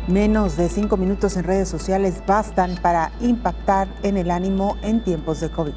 Menos de 5 minutos en redes sociales bastan para impactar en el ánimo en tiempos de COVID.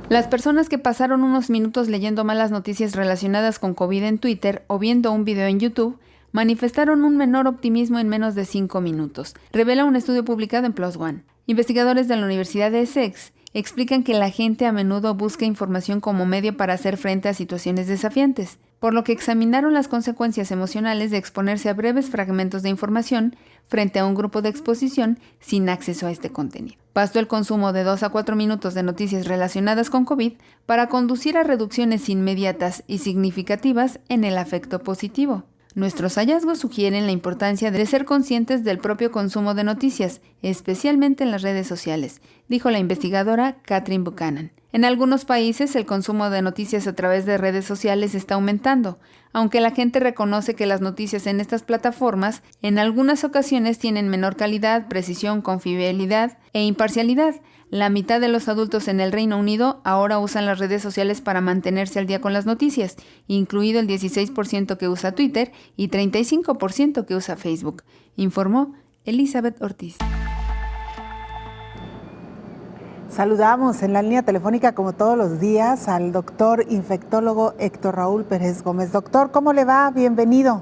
Las personas que pasaron unos minutos leyendo malas noticias relacionadas con COVID en Twitter o viendo un video en YouTube manifestaron un menor optimismo en menos de 5 minutos, revela un estudio publicado en PLOS ONE. Investigadores de la Universidad de Essex explican que la gente a menudo busca información como medio para hacer frente a situaciones desafiantes, por lo que examinaron las consecuencias emocionales de exponerse a breves fragmentos de información frente a un grupo de exposición sin acceso a este contenido. Bastó el consumo de 2 a 4 minutos de noticias relacionadas con COVID para conducir a reducciones inmediatas y significativas en el afecto positivo. Nuestros hallazgos sugieren la importancia de ser conscientes del propio consumo de noticias, especialmente en las redes sociales, dijo la investigadora Catherine Buchanan. En algunos países el consumo de noticias a través de redes sociales está aumentando, aunque la gente reconoce que las noticias en estas plataformas en algunas ocasiones tienen menor calidad, precisión, confiabilidad e imparcialidad. La mitad de los adultos en el Reino Unido ahora usan las redes sociales para mantenerse al día con las noticias, incluido el 16% que usa Twitter y 35% que usa Facebook, informó Elizabeth Ortiz. Saludamos en la línea telefónica, como todos los días, al doctor infectólogo Héctor Raúl Pérez Gómez. Doctor, ¿cómo le va? Bienvenido.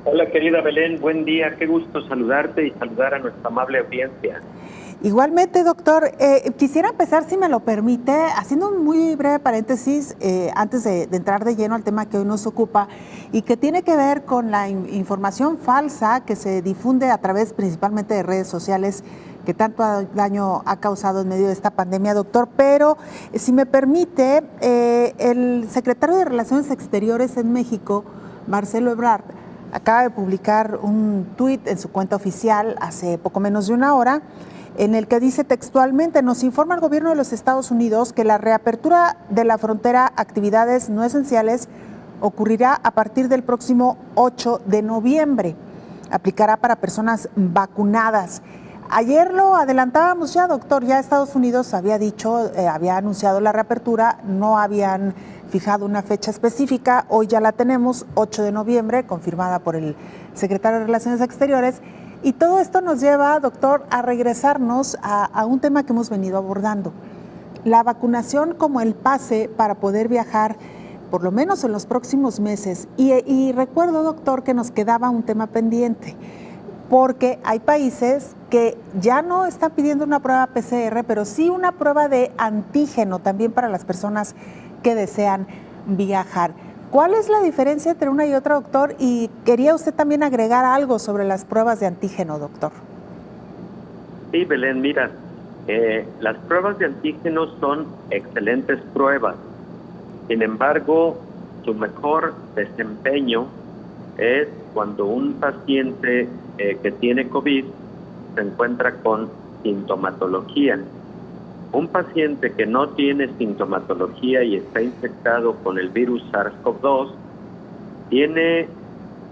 Hola, querida Belén, buen día. Qué gusto saludarte y saludar a nuestra amable audiencia. Igualmente, doctor, quisiera empezar, si me lo permite, haciendo un muy breve paréntesis antes de entrar de lleno al tema que hoy nos ocupa y que tiene que ver con la información falsa que se difunde a través principalmente de redes sociales, que tanto daño ha causado en medio de esta pandemia, doctor. Pero, si me permite, el secretario de Relaciones Exteriores en México, Marcelo Ebrard, acaba de publicar un tuit en su cuenta oficial hace poco menos de una hora, en el que dice textualmente: nos informa el gobierno de los Estados Unidos que la reapertura de la frontera a actividades no esenciales ocurrirá a partir del próximo 8 de noviembre. Aplicará para personas vacunadas. Ayer lo adelantábamos ya, doctor, ya Estados Unidos había dicho, había anunciado la reapertura, no habían fijado una fecha específica, hoy ya la tenemos, 8 de noviembre, confirmada por el secretario de Relaciones Exteriores. Y todo esto nos lleva, doctor, a regresarnos a un tema que hemos venido abordando: la vacunación como el pase para poder viajar, por lo menos en los próximos meses. Y recuerdo, doctor, que nos quedaba un tema pendiente, porque hay países que ya no están pidiendo una prueba PCR, pero sí una prueba de antígeno también para las personas que desean viajar. ¿Cuál es la diferencia entre una y otra, doctor? Y quería usted también agregar algo sobre las pruebas de antígeno, doctor. Sí, Belén, mira, las pruebas de antígeno son excelentes pruebas. Sin embargo, su mejor desempeño es cuando un paciente que tiene COVID se encuentra con sintomatología. Un paciente que no tiene sintomatología y está infectado con el virus SARS-CoV-2 tiene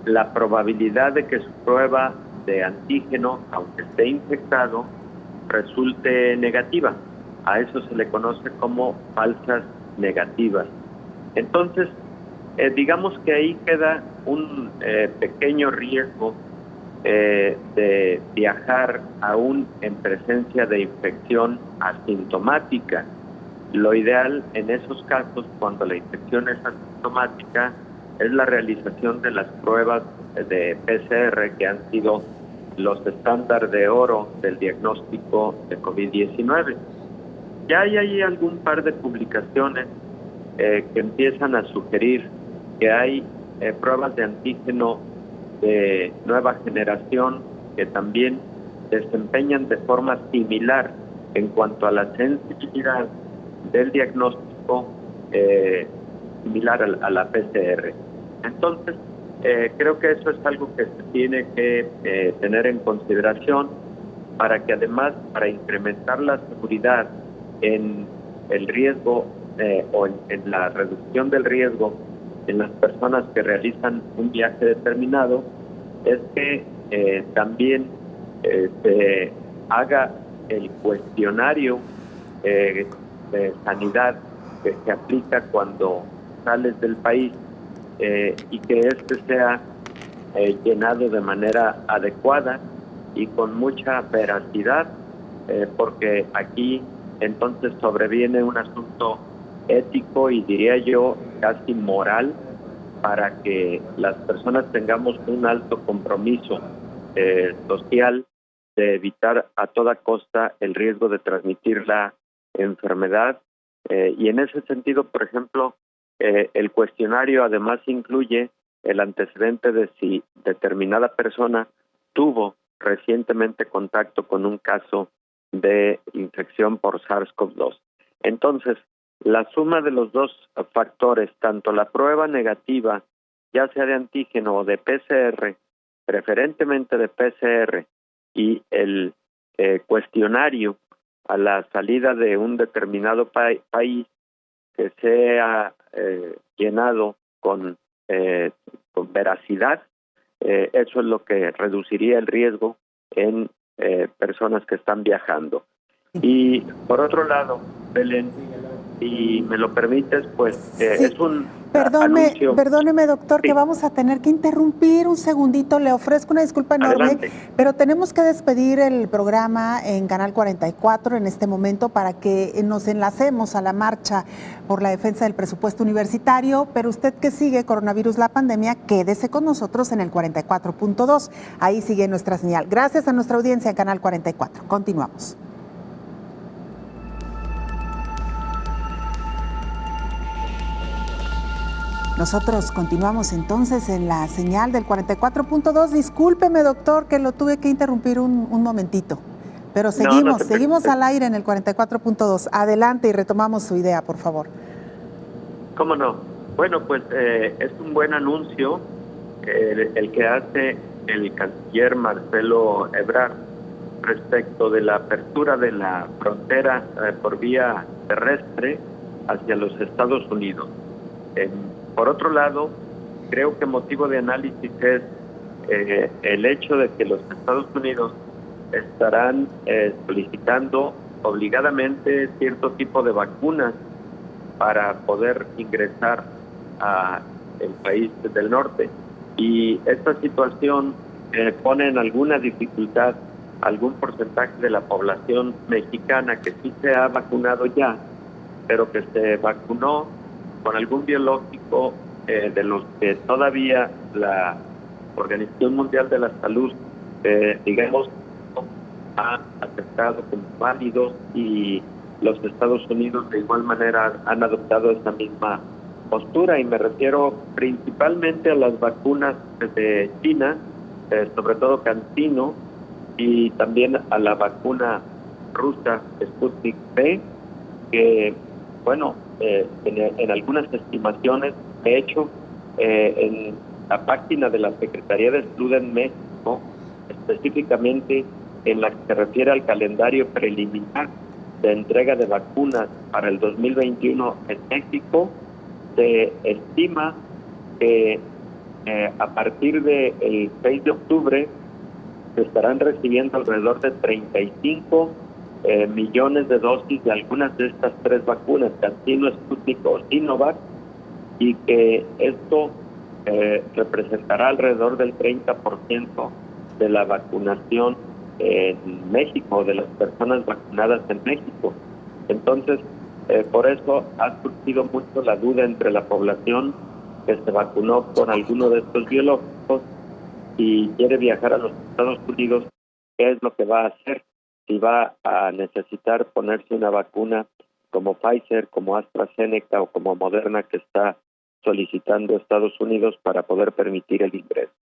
la probabilidad de que su prueba de antígeno, aunque esté infectado, resulte negativa. A eso se le conoce como falsas negativas. Entonces, digamos que ahí queda un pequeño riesgo de viajar aún en presencia de infección asintomática. Lo ideal en esos casos, cuando la infección es asintomática, es la realización de las pruebas de PCR, que han sido los estándares de oro del diagnóstico de COVID-19. Ya hay ahí algún par de publicaciones que empiezan a sugerir que hay pruebas de antígeno de nueva generación que también desempeñan de forma similar en cuanto a la sensibilidad del diagnóstico, similar a la PCR. Entonces, creo que eso es algo que se tiene que tener en consideración, para que además, para incrementar la seguridad en el riesgo o en la reducción del riesgo en las personas que realizan un viaje determinado, es que también se haga el cuestionario de sanidad que se aplica cuando sales del país, y que este sea llenado de manera adecuada y con mucha veracidad, porque aquí entonces sobreviene un asunto ético y diría yo casi moral, para que las personas tengamos un alto compromiso social de evitar a toda costa el riesgo de transmitir la enfermedad. Y en ese sentido, por ejemplo, el cuestionario además incluye el antecedente de si determinada persona tuvo recientemente contacto con un caso de infección por SARS-CoV-2. Entonces, la suma de los dos factores, tanto la prueba negativa, ya sea de antígeno o de PCR, preferentemente de PCR, y el cuestionario a la salida de un determinado país que sea llenado con veracidad, eso es lo que reduciría el riesgo en personas que están viajando. Y por otro lado, Belén, si me lo permites, pues sí. es un anuncio. Perdóneme, doctor, Sí. que vamos a tener que interrumpir un segundito. Le ofrezco una disculpa enorme, Adelante. pero tenemos que despedir el programa en Canal 44 en este momento para que nos enlacemos a la marcha por la defensa del presupuesto universitario. Pero usted que sigue Coronavirus la Pandemia, quédese con nosotros en el 44.2. Ahí sigue nuestra señal. Gracias a nuestra audiencia en Canal 44. Continuamos. Nosotros continuamos entonces en la señal del 44.2. Discúlpeme, doctor, que lo tuve que interrumpir un momentito, pero seguimos al aire en el 44.2. Adelante y retomamos su idea, por favor. ¿Cómo no? Bueno, pues es un buen anuncio el que hace el canciller Marcelo Ebrard respecto de la apertura de la frontera por vía terrestre hacia los Estados Unidos. Por otro lado, creo que motivo de análisis es el hecho de que los Estados Unidos estarán solicitando obligadamente cierto tipo de vacunas para poder ingresar a el país del norte. Y esta situación pone en alguna dificultad algún porcentaje de la población mexicana que sí se ha vacunado ya, pero que se vacunó con algún biológico de los que todavía la Organización Mundial de la Salud, digamos, ha aceptado como válidos, y los Estados Unidos de igual manera han adoptado esta misma postura, y me refiero principalmente a las vacunas de China, sobre todo CanSino, y también a la vacuna rusa Sputnik V, que, bueno, en algunas estimaciones, de hecho, en la página de la Secretaría de Salud en México, específicamente en la que se refiere al calendario preliminar de entrega de vacunas para el 2021 en México, se estima que a partir del 6 de octubre se estarán recibiendo alrededor de 35 millones de dosis de algunas de estas tres vacunas, CanSino, Sputnik o Sinovac, y que esto representará alrededor del 30% de la vacunación en México, de las personas vacunadas en México. Entonces, por eso ha surgido mucho la duda entre la población que se vacunó con alguno de estos biológicos y quiere viajar a los Estados Unidos, ¿qué es lo que va a hacer? Si va a necesitar ponerse una vacuna como Pfizer, como AstraZeneca o como Moderna que está solicitando Estados Unidos para poder permitir el ingreso.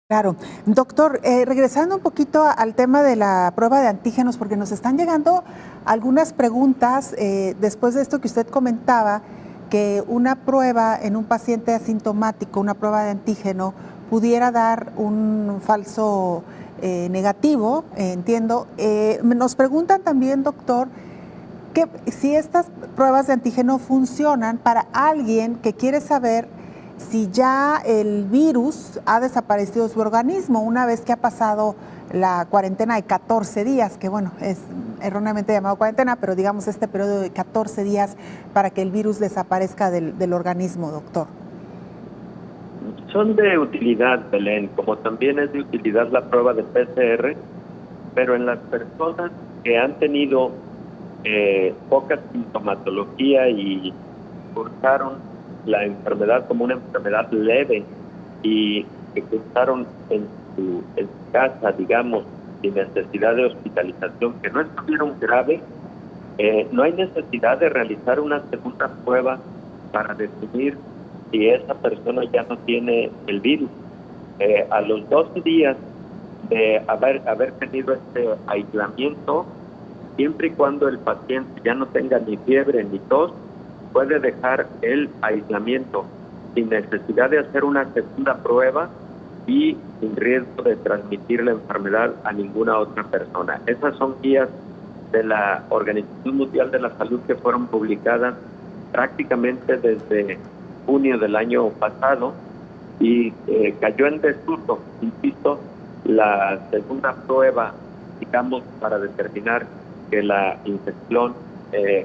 Claro. Doctor, regresando un poquito al tema de la prueba de antígenos, porque nos están llegando algunas preguntas después de esto que usted comentaba, que una prueba en un paciente asintomático, una prueba de antígeno, pudiera dar un falso negativo, entiendo. Nos preguntan también, doctor, que si estas pruebas de antígeno funcionan para alguien que quiere saber si ya el virus ha desaparecido de su organismo una vez que ha pasado la cuarentena de 14 días, que bueno, es erróneamente llamado cuarentena, pero digamos este periodo de 14 días para que el virus desaparezca del organismo, doctor. Son de utilidad, Belén, como también es de utilidad la prueba de PCR, pero en las personas que han tenido poca sintomatología y cursaron la enfermedad como una enfermedad leve y que cursaron en su casa, digamos, sin necesidad de hospitalización, que no estuvieron graves, no hay necesidad de realizar una segunda prueba para definir si esa persona ya no tiene el virus. A los 12 días de haber tenido este aislamiento, siempre y cuando el paciente ya no tenga ni fiebre ni tos, puede dejar el aislamiento sin necesidad de hacer una segunda prueba y sin riesgo de transmitir la enfermedad a ninguna otra persona. Esas son guías de la Organización Mundial de la Salud que fueron publicadas prácticamente desde junio del año pasado y cayó en desuso, insisto, la segunda prueba, digamos, para determinar que la infección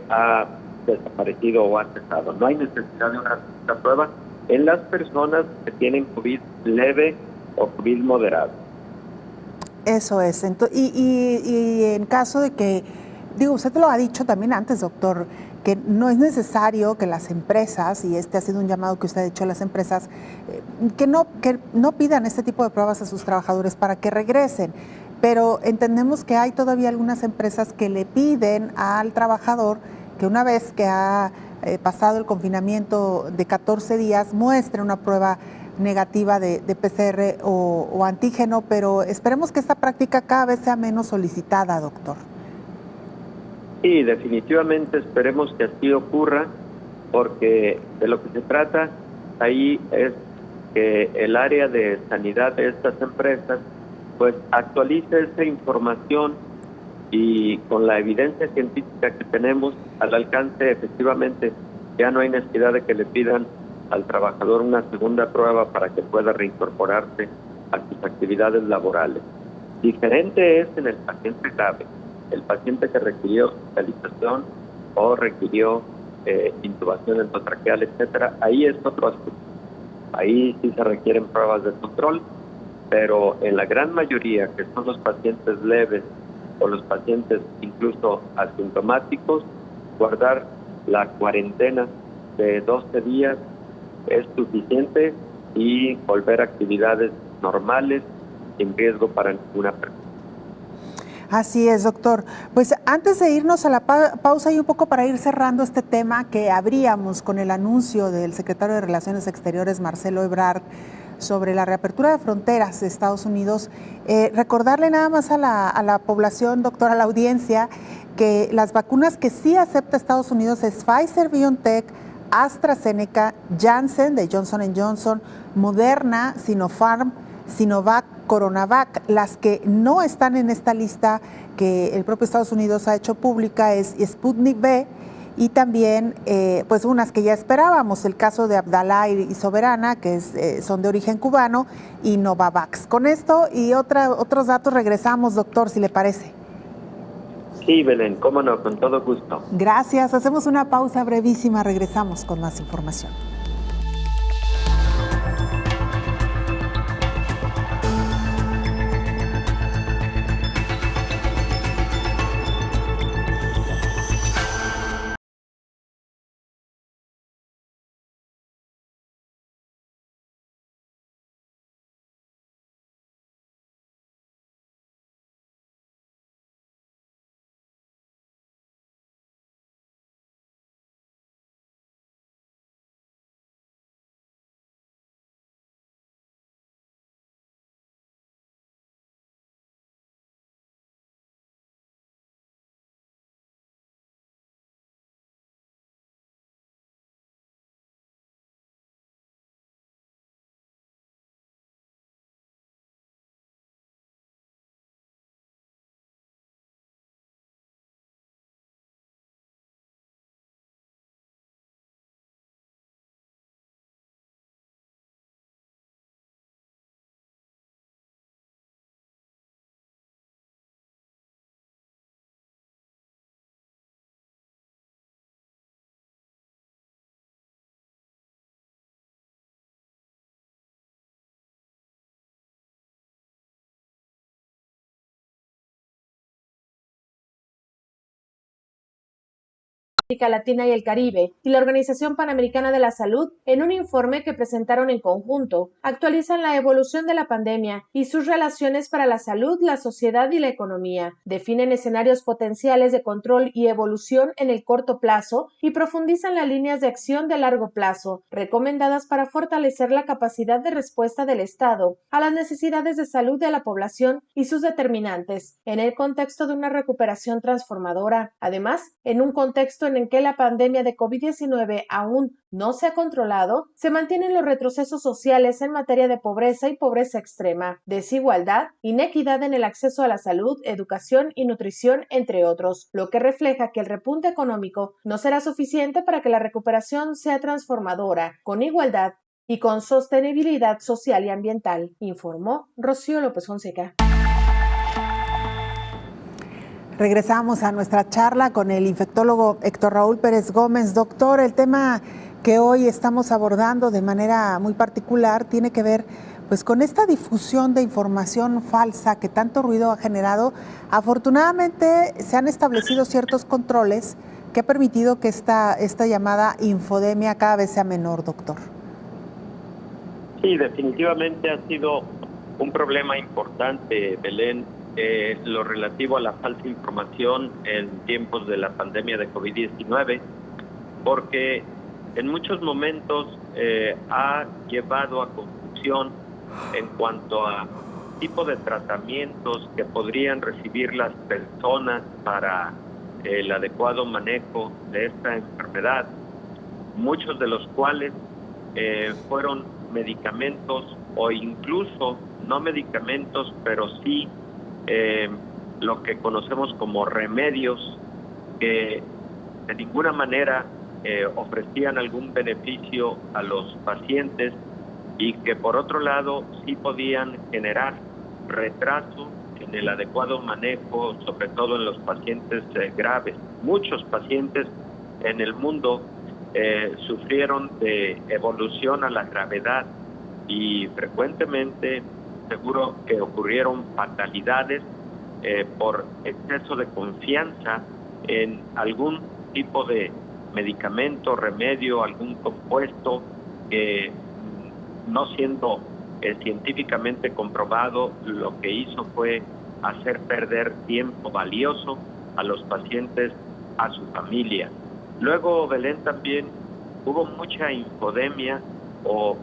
ha desaparecido o ha cesado. No hay necesidad de una segunda prueba en las personas que tienen COVID leve o COVID moderado. Eso es. Y en caso de que, digo, usted lo ha dicho también antes, doctor, que no es necesario que las empresas, y este ha sido un llamado que usted ha hecho a las empresas, que no pidan este tipo de pruebas a sus trabajadores para que regresen. Pero entendemos que hay todavía algunas empresas que le piden al trabajador que una vez que ha pasado el confinamiento de 14 días, muestre una prueba negativa de PCR o antígeno, pero esperemos que esta práctica cada vez sea menos solicitada, doctor. Sí, definitivamente esperemos que así ocurra, porque de lo que se trata ahí es que el área de sanidad de estas empresas pues actualice esta información y con la evidencia científica que tenemos al alcance, efectivamente ya no hay necesidad de que le pidan al trabajador una segunda prueba para que pueda reincorporarse a sus actividades laborales. Diferente es en el paciente grave, el paciente que requirió hospitalización o requirió intubación endotraqueal, etcétera. Ahí es otro asunto. Ahí sí se requieren pruebas de control, pero en la gran mayoría, que son los pacientes leves o los pacientes incluso asintomáticos, guardar la cuarentena de 12 días es suficiente y volver a actividades normales sin riesgo para ninguna persona. Así es, doctor. Pues antes de irnos a la pausa y un poco para ir cerrando este tema que abríamos con el anuncio del secretario de Relaciones Exteriores, Marcelo Ebrard, sobre la reapertura de fronteras de Estados Unidos, recordarle nada más a la población, doctor, a la audiencia, que las vacunas que sí acepta Estados Unidos es Pfizer, BioNTech, AstraZeneca, Janssen de Johnson & Johnson, Moderna, Sinopharm, Sinovac, Coronavac. Las que no están en esta lista que el propio Estados Unidos ha hecho pública es Sputnik V y también pues unas que ya esperábamos, el caso de Abdala y Soberana, que son de origen cubano, y Novavax. Con esto y otros datos regresamos, doctor, si le parece. Sí, Belén, cómo no, con todo gusto. Gracias, hacemos una pausa brevísima, regresamos con más información. América Latina y el Caribe y la Organización Panamericana de la Salud, en un informe que presentaron en conjunto, actualizan la evolución de la pandemia y sus relaciones para la salud, la sociedad y la economía. Definen escenarios potenciales de control y evolución en el corto plazo y profundizan las líneas de acción de largo plazo, recomendadas para fortalecer la capacidad de respuesta del Estado a las necesidades de salud de la población y sus determinantes, en el contexto de una recuperación transformadora. Además, en un contexto en el que la pandemia de COVID-19 aún no se ha controlado, se mantienen los retrocesos sociales en materia de pobreza y pobreza extrema, desigualdad, inequidad en el acceso a la salud, educación y nutrición, entre otros, lo que refleja que el repunte económico no será suficiente para que la recuperación sea transformadora, con igualdad y con sostenibilidad social y ambiental, informó Rocío López Fonseca. Regresamos a nuestra charla con el infectólogo Héctor Raúl Pérez Gómez. Doctor, el tema que hoy estamos abordando de manera muy particular tiene que ver pues con esta difusión de información falsa que tanto ruido ha generado. Afortunadamente se han establecido ciertos controles que ha permitido que esta llamada infodemia cada vez sea menor, doctor. Sí, definitivamente ha sido un problema importante, Belén, lo relativo a la falsa información en tiempos de la pandemia de COVID-19, porque en muchos momentos ha llevado a confusión en cuanto a tipo de tratamientos que podrían recibir las personas para el adecuado manejo de esta enfermedad, muchos de los cuales fueron medicamentos o incluso no medicamentos, pero sí lo que conocemos como remedios que de ninguna manera ofrecían algún beneficio a los pacientes y que por otro lado sí podían generar retraso en el adecuado manejo, sobre todo en los pacientes graves. Muchos pacientes en el mundo sufrieron de evolución a la gravedad y frecuentemente seguro que ocurrieron fatalidades por exceso de confianza en algún tipo de medicamento, remedio, algún compuesto que no siendo científicamente comprobado, lo que hizo fue hacer perder tiempo valioso a los pacientes, a su familia. Luego, Belén, también hubo mucha infodemia o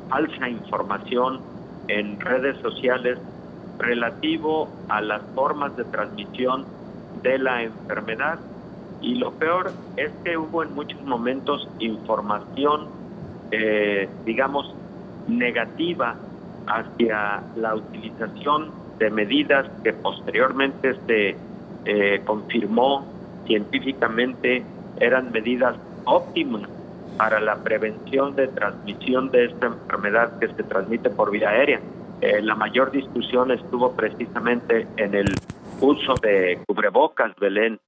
falsa información en redes sociales relativo a las formas de transmisión de la enfermedad. Y lo peor es que hubo en muchos momentos información, digamos, negativa hacia la utilización de medidas que posteriormente se confirmó científicamente eran medidas óptimas para la prevención de transmisión de esta enfermedad que se transmite por vía aérea. La mayor discusión estuvo precisamente en el uso de cubrebocas, Belén.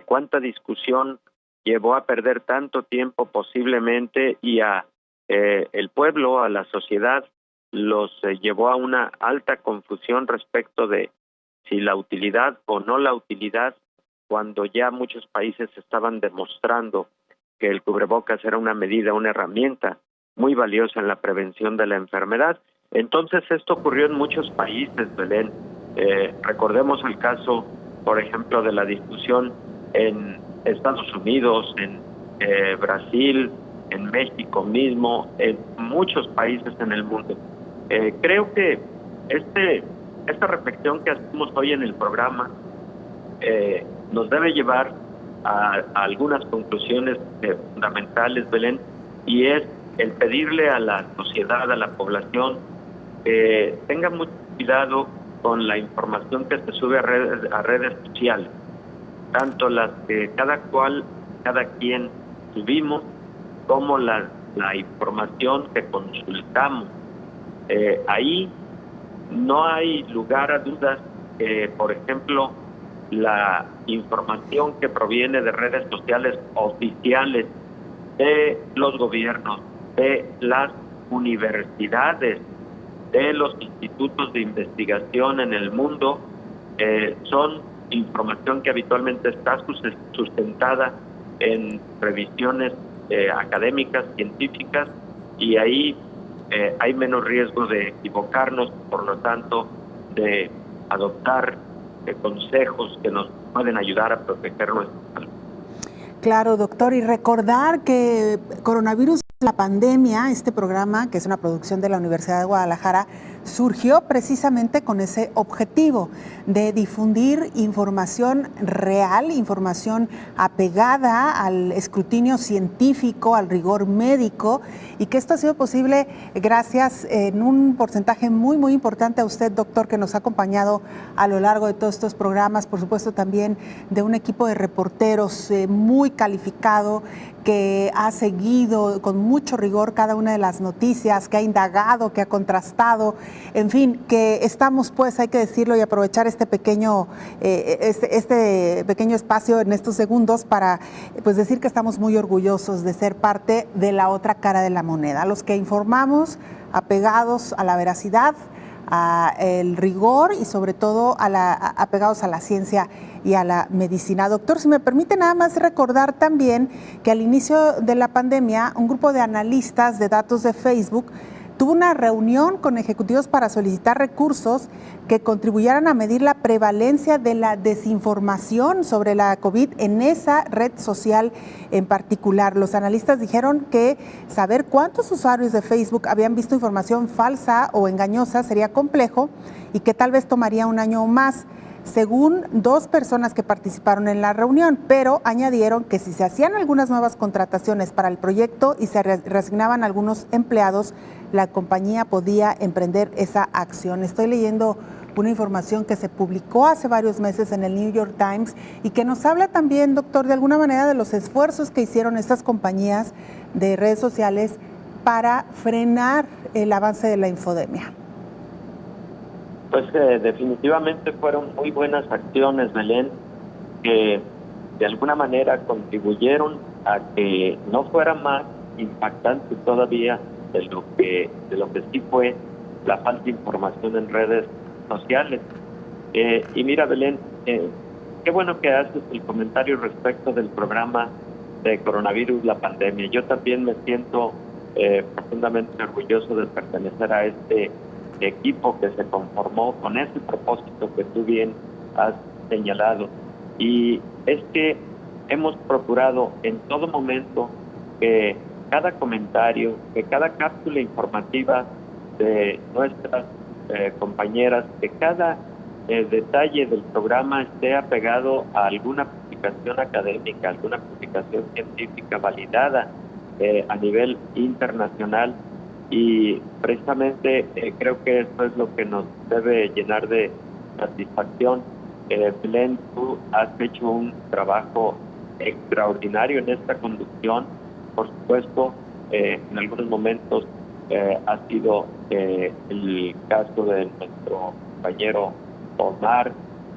¿Cuánta discusión llevó a perder tanto tiempo posiblemente y a el pueblo, a la sociedad, los llevó a una alta confusión respecto de si la utilidad o no la utilidad, cuando ya muchos países estaban demostrando que el cubrebocas era una medida, una herramienta muy valiosa en la prevención de la enfermedad? Entonces esto ocurrió en muchos países, Belén. Recordemos el caso, por ejemplo, de la discusión en Estados Unidos, en Brasil, en México mismo, en muchos países en el mundo. Creo que esta reflexión que hacemos hoy en el programa nos debe llevar a algunas conclusiones fundamentales, Belén, y es el pedirle a la sociedad, a la población, que tenga mucho cuidado con la información que se sube a redes sociales, tanto las que cada quien subimos, como la información que consultamos. Ahí no hay lugar a dudas que, por ejemplo, la información que proviene de redes sociales oficiales de los gobiernos, de las universidades, de los institutos de investigación en el mundo, son información que habitualmente está sustentada en revisiones académicas, científicas, y ahí hay menos riesgo de equivocarnos, por lo tanto, de adoptar consejos que nos pueden ayudar a proteger nuestra salud. Claro, doctor, y recordar que Coronavirus, la pandemia, este programa, que es una producción de la Universidad de Guadalajara, surgió precisamente con ese objetivo de difundir información real, información apegada al escrutinio científico, al rigor médico, y que esto ha sido posible gracias en un porcentaje muy, muy importante a usted, doctor, que nos ha acompañado a lo largo de todos estos programas, por supuesto también de un equipo de reporteros muy calificado, que ha seguido con mucho rigor cada una de las noticias, que ha indagado, que ha contrastado, en fin, que estamos, pues, hay que decirlo y aprovechar este pequeño espacio en estos segundos para, pues, decir que estamos muy orgullosos de ser parte de la otra cara de la moneda, los que informamos apegados a la veracidad, el rigor y sobre todo apegados a la ciencia y a la medicina. Doctor, si me permite nada más recordar también que al inicio de la pandemia un grupo de analistas de datos de Facebook tuvo una reunión con ejecutivos para solicitar recursos que contribuyeran a medir la prevalencia de la desinformación sobre la COVID en esa red social en particular. Los analistas dijeron que saber cuántos usuarios de Facebook habían visto información falsa o engañosa sería complejo y que tal vez tomaría un año o más, según 2 personas que participaron en la reunión, pero añadieron que si se hacían algunas nuevas contrataciones para el proyecto y se reasignaban algunos empleados, la compañía podía emprender esa acción. Estoy leyendo una información que se publicó hace varios meses en el New York Times y que nos habla también, doctor, de alguna manera de los esfuerzos que hicieron estas compañías de redes sociales para frenar el avance de la infodemia. Pues definitivamente fueron muy buenas acciones, Belén, que de alguna manera contribuyeron a que no fuera más impactante todavía de lo que sí fue la falta de información en redes sociales. Y mira, Belén, qué bueno que haces el comentario respecto del programa de coronavirus, la pandemia. Yo también me siento profundamente orgulloso de pertenecer a este equipo que se conformó con ese propósito que tú bien has señalado. Y es que hemos procurado en todo momento que cada comentario, que cada cápsula informativa de nuestras compañeras, que cada detalle del programa esté apegado a alguna publicación académica, alguna publicación científica validada a nivel internacional. Y precisamente creo que esto es lo que nos debe llenar de satisfacción. Belén, tú has hecho un trabajo extraordinario en esta conducción. Por supuesto, en algunos momentos ha sido el caso de nuestro compañero Omar,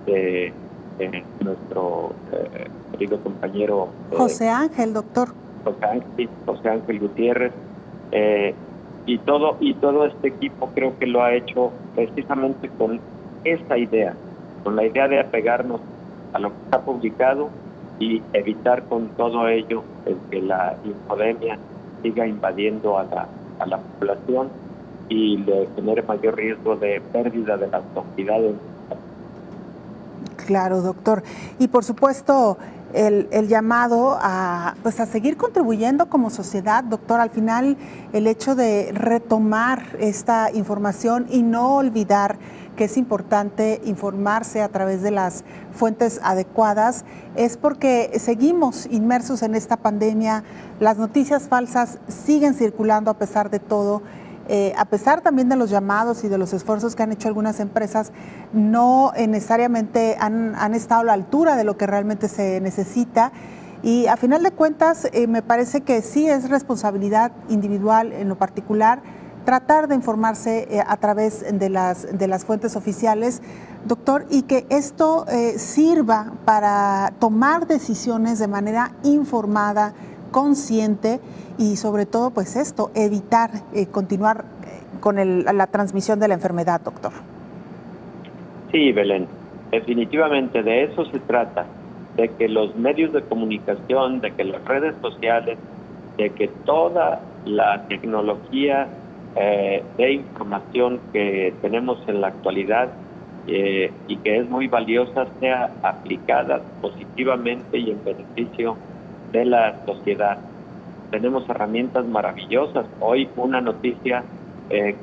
de nuestro querido compañero José Ángel, doctor. José Ángel Gutiérrez. Y todo este equipo creo que lo ha hecho precisamente con esta idea, con la idea de apegarnos a lo que está publicado y evitar con todo ello que la infodemia siga invadiendo a la población y le genere mayor riesgo de pérdida de la autoridad. Claro, doctor. Y por supuesto, el llamado a seguir contribuyendo como sociedad, doctor. Al final, el hecho de retomar esta información y no olvidar que es importante informarse a través de las fuentes adecuadas, es porque seguimos inmersos en esta pandemia. Las noticias falsas siguen circulando a pesar de todo. A pesar también de los llamados y de los esfuerzos que han hecho algunas empresas, no necesariamente han estado a la altura de lo que realmente se necesita. Y a final de cuentas, me parece que sí es responsabilidad individual en lo particular tratar de informarse a través de las fuentes oficiales, doctor, y que esto sirva para tomar decisiones de manera informada, consciente y sobre todo pues evitar continuar con la transmisión de la enfermedad, doctor. Sí, Belén, definitivamente de eso se trata, de que los medios de comunicación, de que las redes sociales, de que toda la tecnología de información que tenemos en la actualidad y que es muy valiosa sea aplicada positivamente y en beneficio de la sociedad. Tenemos herramientas maravillosas. Hoy una noticia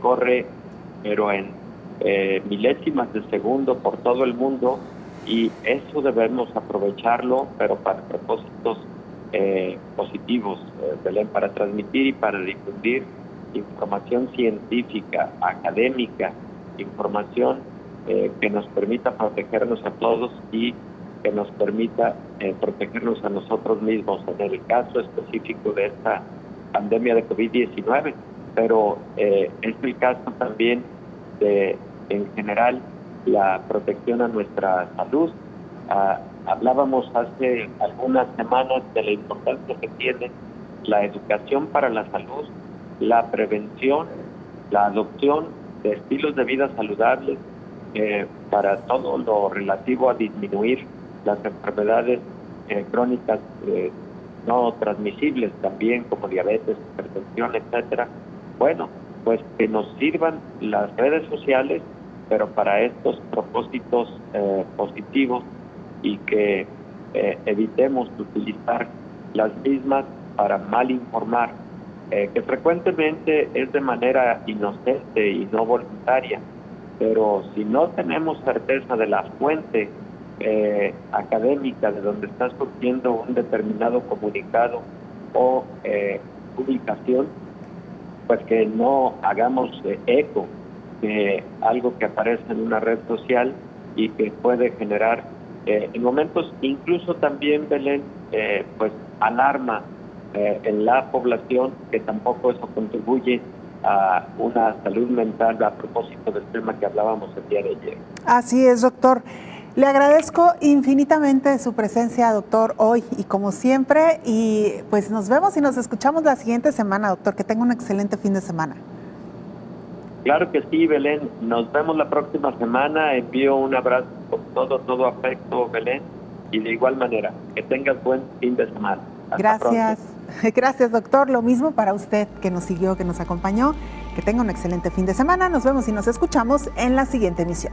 corre, pero en milésimas de segundo por todo el mundo, y eso debemos aprovecharlo, pero para propósitos positivos, Belén, para transmitir y para difundir información científica, académica, información que nos permita protegernos a todos y que nos permita protegernos a nosotros mismos en el caso específico de esta pandemia de COVID-19, pero es el caso también de, en general, la protección a nuestra salud. Hablábamos hace algunas semanas de la importancia que tiene la educación para la salud, la prevención, la adopción de estilos de vida saludables para todo lo relativo a disminuir las enfermedades crónicas no transmisibles también, como diabetes, hipertensión, etcétera. Bueno, pues que nos sirvan las redes sociales, pero para estos propósitos positivos, y que evitemos utilizar las mismas para mal informar, que frecuentemente es de manera inocente y no voluntaria, pero si no tenemos certeza de la fuente académica de donde está surgiendo un determinado comunicado o publicación, pues que no hagamos eco de algo que aparece en una red social y que puede generar en momentos incluso también, Belén, pues alarma en la población, que tampoco eso contribuye a una salud mental a propósito del tema que hablábamos el día de ayer. Así es, doctor. Le agradezco infinitamente su presencia, doctor, hoy y como siempre, y pues nos vemos y nos escuchamos la siguiente semana, doctor. Que tenga un excelente fin de semana. Claro que sí, Belén. Nos vemos la próxima semana. Envío un abrazo con todo afecto, Belén, y de igual manera, que tengas buen fin de semana. Hasta Gracias. pronto. Gracias, doctor. Lo mismo para usted que nos siguió, que nos acompañó. Que tenga un excelente fin de semana. Nos vemos y nos escuchamos en la siguiente emisión.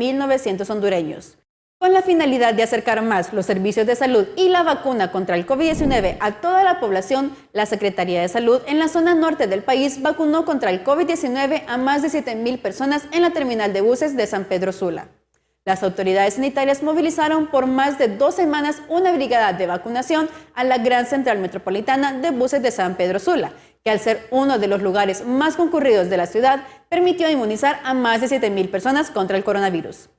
1.900 hondureños. Con la finalidad de acercar más los servicios de salud y la vacuna contra el COVID-19 a toda la población, la Secretaría de Salud en la zona norte del país vacunó contra el COVID-19 a más de 7,000 personas en la terminal de buses de San Pedro Sula. Las autoridades sanitarias movilizaron por más de 2 semanas una brigada de vacunación a la Gran Central Metropolitana de Buses de San Pedro Sula, que al ser uno de los lugares más concurridos de la ciudad, permitió inmunizar a más de 7,000 personas contra el coronavirus.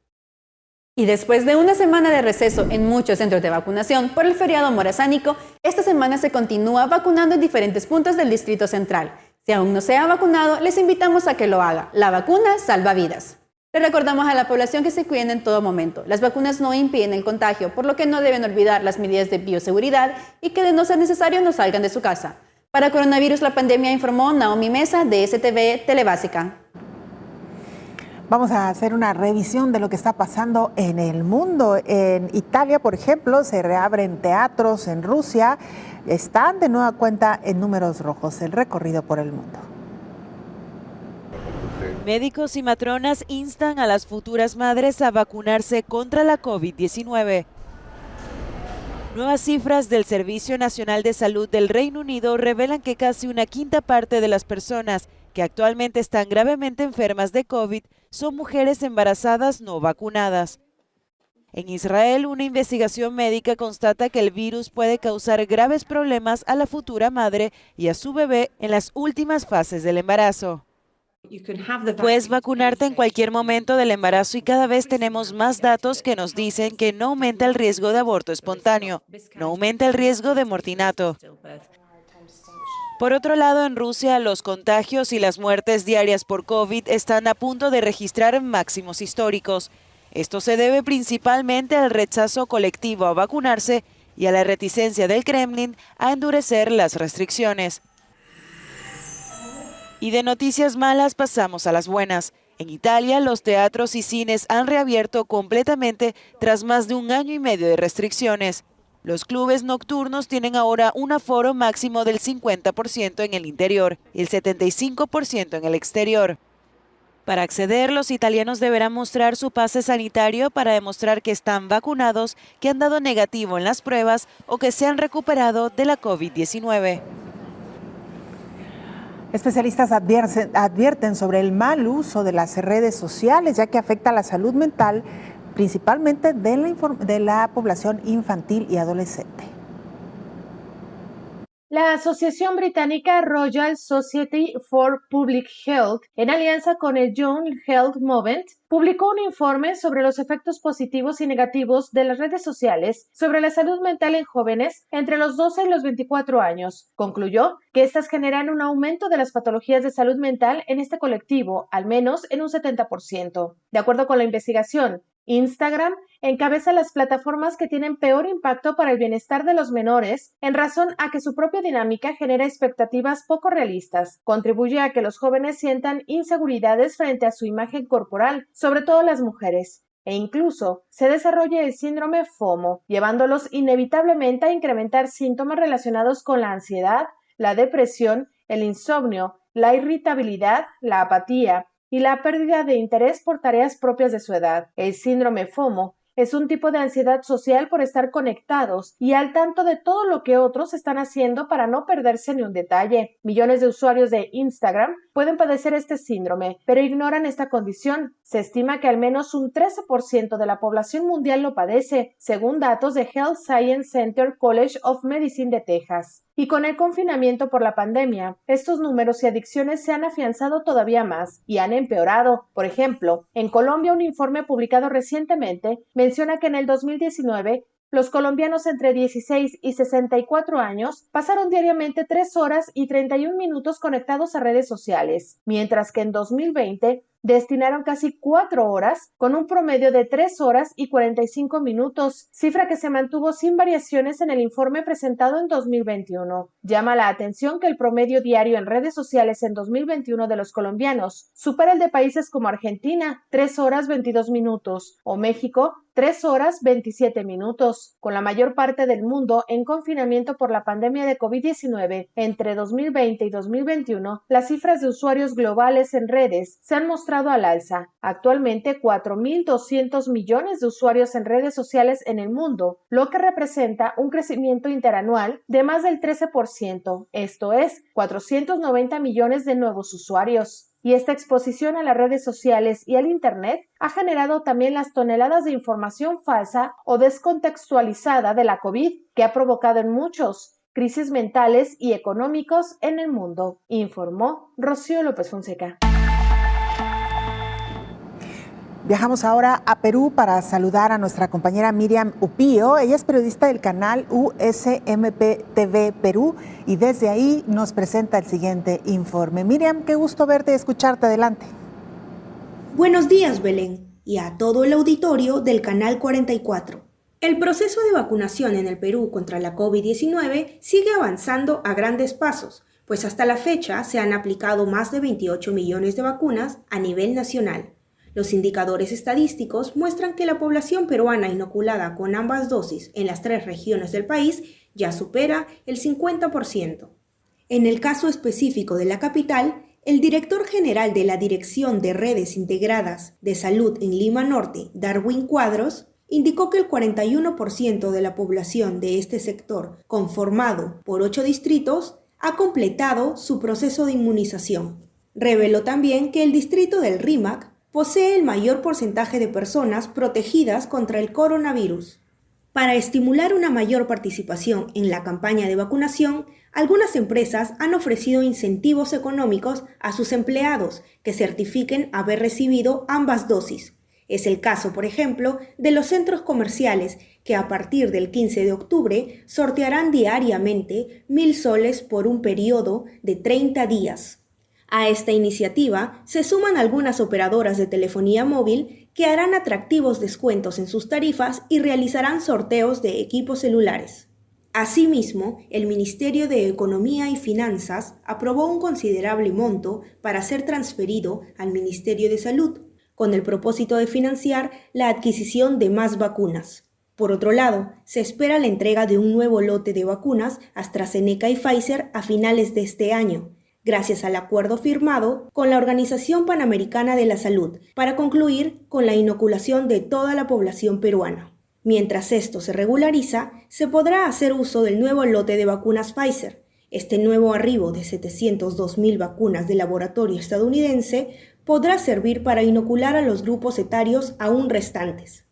Y después de una semana de receso en muchos centros de vacunación por el feriado morazánico, esta semana se continúa vacunando en diferentes puntos del Distrito Central. Si aún no se ha vacunado, les invitamos a que lo haga. La vacuna salva vidas. Le recordamos a la población que se cuiden en todo momento. Las vacunas no impiden el contagio, por lo que no deben olvidar las medidas de bioseguridad y que de no ser necesario no salgan de su casa. Para Coronavirus la Pandemia, informó Naomi Mesa de STV Telebásica. Vamos a hacer una revisión de lo que está pasando en el mundo. En Italia, por ejemplo, se reabren teatros. En Rusia están de nueva cuenta en números rojos. El recorrido por el mundo. Médicos y matronas instan a las futuras madres a vacunarse contra la COVID-19. Nuevas cifras del Servicio Nacional de Salud del Reino Unido revelan que casi una quinta parte de las personas que actualmente están gravemente enfermas de COVID son mujeres embarazadas no vacunadas. En Israel, una investigación médica constata que el virus puede causar graves problemas a la futura madre y a su bebé en las últimas fases del embarazo. Puedes vacunarte en cualquier momento del embarazo y cada vez tenemos más datos que nos dicen que no aumenta el riesgo de aborto espontáneo, no aumenta el riesgo de mortinato. Por otro lado, en Rusia, los contagios y las muertes diarias por COVID están a punto de registrar máximos históricos. Esto se debe principalmente al rechazo colectivo a vacunarse y a la reticencia del Kremlin a endurecer las restricciones. Y de noticias malas pasamos a las buenas. En Italia, los teatros y cines han reabierto completamente tras más de 1 año y medio de restricciones. Los clubes nocturnos tienen ahora un aforo máximo del 50% en el interior y el 75% en el exterior. Para acceder, los italianos deberán mostrar su pase sanitario para demostrar que están vacunados, que han dado negativo en las pruebas o que se han recuperado de la COVID-19. Especialistas advierten sobre el mal uso de las redes sociales, ya que afecta a la salud mental, principalmente de la población infantil y adolescente. La Asociación Británica Royal Society for Public Health, en alianza con el Young Health Movement, publicó un informe sobre los efectos positivos y negativos de las redes sociales sobre la salud mental en jóvenes entre los 12 y los 24 años. Concluyó que estas generan un aumento de las patologías de salud mental en este colectivo, al menos en un 70%. De acuerdo con la investigación, Instagram encabeza las plataformas que tienen peor impacto para el bienestar de los menores en razón a que su propia dinámica genera expectativas poco realistas, contribuye a que los jóvenes sientan inseguridades frente a su imagen corporal, sobre todo las mujeres, e incluso se desarrolla el síndrome FOMO, llevándolos inevitablemente a incrementar síntomas relacionados con la ansiedad, la depresión, el insomnio, la irritabilidad, la apatía y la pérdida de interés por tareas propias de su edad. El síndrome FOMO es un tipo de ansiedad social por estar conectados y al tanto de todo lo que otros están haciendo para no perderse ni un detalle. Millones de usuarios de Instagram pueden padecer este síndrome, pero ignoran esta condición. Se estima que al menos un 13% de la población mundial lo padece, según datos de Health Science Center College of Medicine de Texas. Y con el confinamiento por la pandemia, estos números y adicciones se han afianzado todavía más y han empeorado. Por ejemplo, en Colombia, un informe publicado recientemente menciona que en el 2019 los colombianos entre 16 y 64 años pasaron diariamente 3 horas y 31 minutos conectados a redes sociales, mientras que en 2020 destinaron casi 4 horas, con un promedio de 3 horas y 45 minutos, cifra que se mantuvo sin variaciones en el informe presentado en 2021. Llama la atención que el promedio diario en redes sociales en 2021 de los colombianos supera el de países como Argentina, 3 horas 22 minutos, o México, 3 horas 27 minutos. Con la mayor parte del mundo en confinamiento por la pandemia de COVID-19 entre 2020 y 2021, las cifras de usuarios globales en redes se han mostrado al alza. Actualmente, 4.200 millones de usuarios en redes sociales en el mundo, lo que representa un crecimiento interanual de más del 13%, esto es, 490 millones de nuevos usuarios. Y esta exposición a las redes sociales y al Internet ha generado también las toneladas de información falsa o descontextualizada de la COVID, que ha provocado en muchos crisis mentales y económicos en el mundo, informó Rocío López Fonseca. Viajamos ahora a Perú para saludar a nuestra compañera Miriam Upío. Ella es periodista del canal USMP TV Perú y desde ahí nos presenta el siguiente informe. Miriam, qué gusto verte y escucharte. Adelante. Buenos días, Belén, y a todo el auditorio del Canal 44. El proceso de vacunación en el Perú contra la COVID-19 sigue avanzando a grandes pasos, pues hasta la fecha se han aplicado más de 28 millones de vacunas a nivel nacional. Los indicadores estadísticos muestran que la población peruana inoculada con ambas dosis en las 3 regiones del país ya supera el 50%. En el caso específico de la capital, el director general de la Dirección de Redes Integradas de Salud en Lima Norte, Darwin Cuadros, indicó que el 41% de la población de este sector, conformado por 8 distritos, ha completado su proceso de inmunización. Reveló también que el distrito del Rímac posee el mayor porcentaje de personas protegidas contra el coronavirus. Para estimular una mayor participación en la campaña de vacunación, algunas empresas han ofrecido incentivos económicos a sus empleados que certifiquen haber recibido ambas dosis. Es el caso, por ejemplo, de los centros comerciales que a partir del 15 de octubre sortearán diariamente 1.000 soles por un periodo de 30 días. A esta iniciativa se suman algunas operadoras de telefonía móvil que harán atractivos descuentos en sus tarifas y realizarán sorteos de equipos celulares. Asimismo, el Ministerio de Economía y Finanzas aprobó un considerable monto para ser transferido al Ministerio de Salud, con el propósito de financiar la adquisición de más vacunas. Por otro lado, se espera la entrega de un nuevo lote de vacunas AstraZeneca y Pfizer a finales de este año, gracias al acuerdo firmado con la Organización Panamericana de la Salud para concluir con la inoculación de toda la población peruana. Mientras esto se regulariza, se podrá hacer uso del nuevo lote de vacunas Pfizer. Este nuevo arribo de 702.000 vacunas del laboratorio estadounidense podrá servir para inocular a los grupos etarios aún restantes.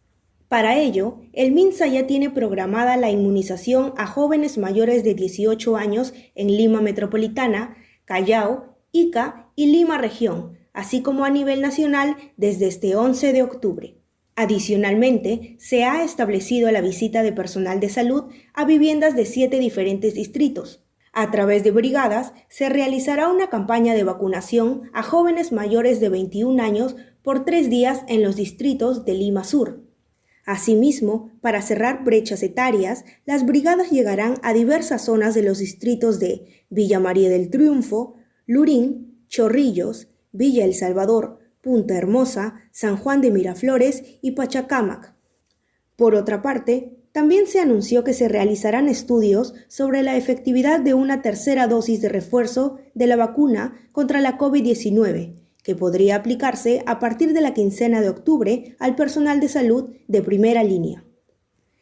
Para ello, el MINSA ya tiene programada la inmunización a jóvenes mayores de 18 años en Lima Metropolitana, Callao, Ica y Lima Región, así como a nivel nacional desde este 11 de octubre. Adicionalmente, se ha establecido la visita de personal de salud a viviendas de 7 diferentes distritos. A través de brigadas, se realizará una campaña de vacunación a jóvenes mayores de 21 años por 3 días en los distritos de Lima Sur. Asimismo, para cerrar brechas etarias, las brigadas llegarán a diversas zonas de los distritos de Villa María del Triunfo, Lurín, Chorrillos, Villa El Salvador, Punta Hermosa, San Juan de Miraflores y Pachacámac. Por otra parte, también se anunció que se realizarán estudios sobre la efectividad de una tercera dosis de refuerzo de la vacuna contra la COVID-19, que podría aplicarse a partir de la quincena de octubre al personal de salud de primera línea.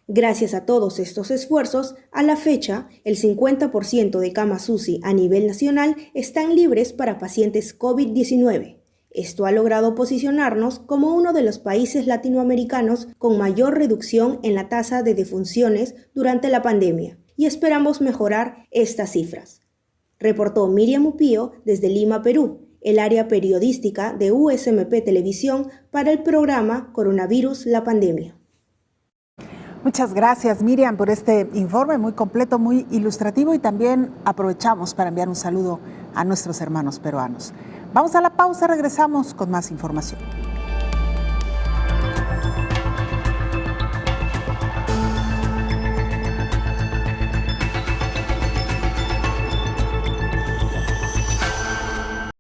Gracias a todos estos esfuerzos, a la fecha, el 50% de camas UCI a nivel nacional están libres para pacientes COVID-19. Esto ha logrado posicionarnos como uno de los países latinoamericanos con mayor reducción en la tasa de defunciones durante la pandemia, y esperamos mejorar estas cifras. Reportó Miriam Upío desde Lima, Perú, el área periodística de USMP Televisión para el programa Coronavirus, la pandemia. Muchas gracias, Miriam, por este informe muy completo, muy ilustrativo, y también aprovechamos para enviar un saludo a nuestros hermanos peruanos. Vamos a la pausa, regresamos con más información.